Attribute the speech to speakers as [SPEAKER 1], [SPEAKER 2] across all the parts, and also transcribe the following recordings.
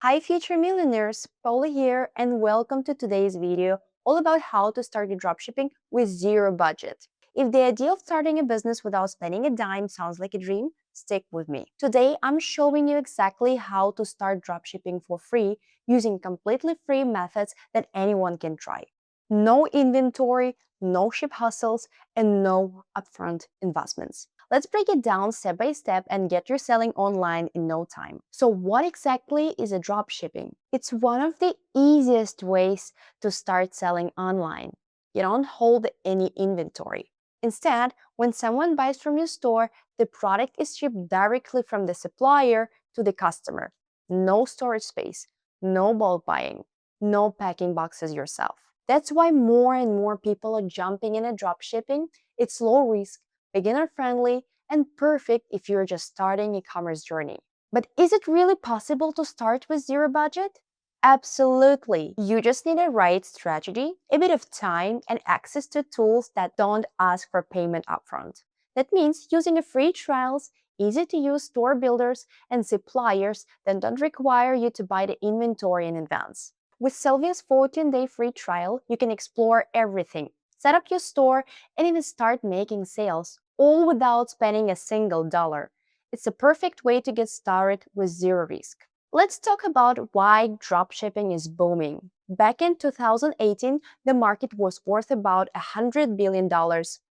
[SPEAKER 1] Hi future millionaires, Paula here and welcome to today's video all about how to start your dropshipping with zero budget. If the idea of starting a business without spending a dime sounds like a dream, stick with me. Today I'm showing you exactly how to start dropshipping for free using completely free methods that anyone can try. No inventory, no ship hustles, and no upfront investments. Let's break it down step by step and get your selling online in no time. So, what exactly is a drop shipping? It's one of the easiest ways to start selling online. You don't hold any inventory. Instead, when someone buys from your store, the product is shipped directly from the supplier to the customer. No storage space, no bulk buying, no packing boxes yourself. That's why more and more people are jumping in a drop shipping. It's low risk, beginner friendly, and perfect if you're just starting a commerce journey. But is it really possible to start with zero budget? Absolutely. You just need a right strategy, a bit of time, and access to tools that don't ask for payment upfront. That means using a free trials, easy to use store builders, and suppliers that don't require you to buy the inventory in advance. With Sellvia's 14-day free trial, you can explore everything, set up your store, and even start making sales, all without spending a single dollar. It's a perfect way to get started with zero risk. Let's talk about why dropshipping is booming. Back in 2018, the market was worth about $100 billion.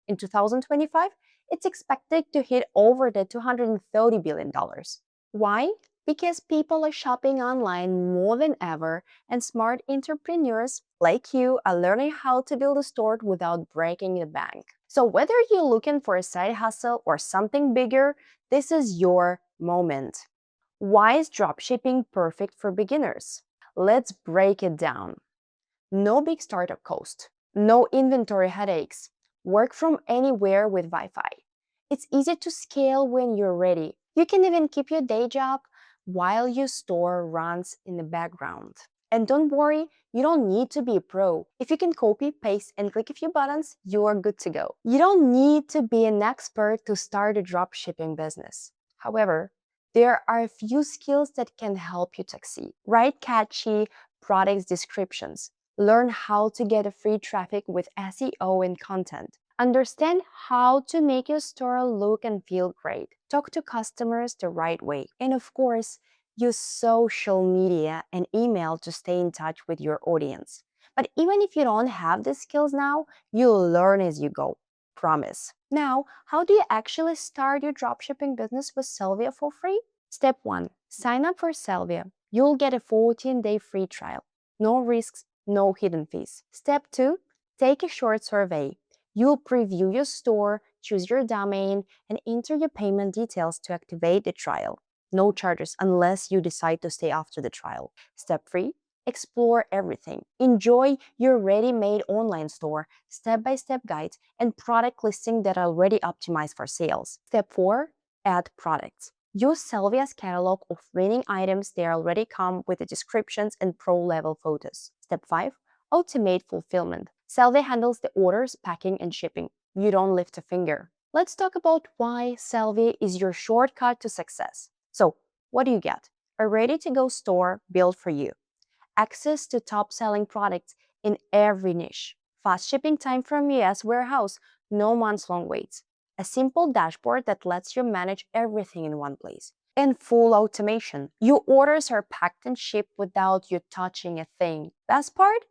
[SPEAKER 1] In 2025, it's expected to hit over the $230 billion. Why? Because people are shopping online more than ever, and smart entrepreneurs like you are learning how to build a store without breaking the bank. So, whether you're looking for a side hustle or something bigger, this is your moment. Why is dropshipping perfect for beginners? Let's break it down. No big startup cost, no inventory headaches, work from anywhere with Wi Fi. It's easy to scale when you're ready. You can even keep your day job while your store runs in the background. And don't worry, you don't need to be a pro. If you can copy, paste, and click a few buttons, you are good to go. You don't need to be an expert to start a dropshipping business. However, there are a few skills that can help you succeed. Write catchy product descriptions. Learn how to get a free traffic with SEO and content. Understand how to make your store look and feel great. Talk to customers the right way. And of course, use social media and email to stay in touch with your audience. But even if you don't have the skills now, you'll learn as you go. Promise. Now, how do you actually start your dropshipping business with Sellvia for free? Step 1. Sign up for Sellvia. You'll get a 14-day free trial. No risks, no hidden fees. Step 2. Take a short survey. You'll preview your store, choose your domain, and enter your payment details to activate the trial. No charges unless you decide to stay after the trial. Step 3. Explore everything. Enjoy your ready-made online store, step-by-step guides, and product listing that are already optimized for sales. Step 4. Add products. Use Sellvia's catalog of winning items. They already come with the descriptions and pro-level photos. Step 5. Automate fulfillment. Sellvia handles the orders, packing, and shipping. You don't lift a finger. Let's talk about why Sellvia is your shortcut to success. So, what do you get? A ready-to-go store built for you. Access to top-selling products in every niche. Fast shipping time from US warehouse, no months-long waits. A simple dashboard that lets you manage everything in one place. And full automation. Your orders are packed and shipped without you touching a thing. Best part?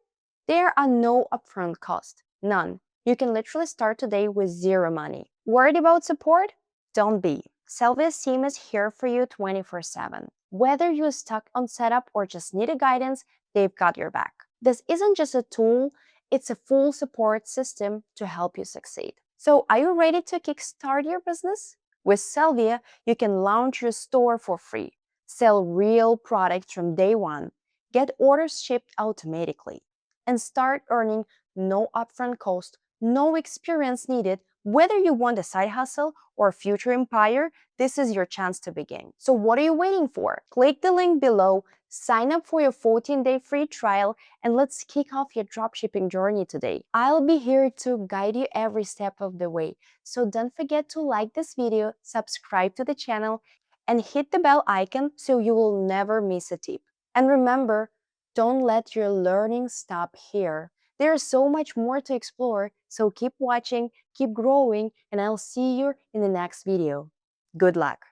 [SPEAKER 1] There are no upfront costs. None. You can literally start today with zero money. Worried about support? Don't be. Sellvia's team is here for you 24/7. Whether you're stuck on setup or just need a guidance, they've got your back. This isn't just a tool, it's a full support system to help you succeed. So, are you ready to kickstart your business? With Sellvia, you can launch your store for free, sell real products from day one, get orders shipped automatically, and start earning no upfront cost, no experience needed. Whether you want a side hustle or a future empire, this is your chance to begin. So what are you waiting for? Click the link below, sign up for your 14-day free trial, and let's kick off your dropshipping journey today. I'll be here to guide you every step of the way. So don't forget to like this video, subscribe to the channel, and hit the bell icon so you will never miss a tip. And remember, don't let your learning stop here. There is so much more to explore, so keep watching, keep growing, and I'll see you in the next video. Good luck!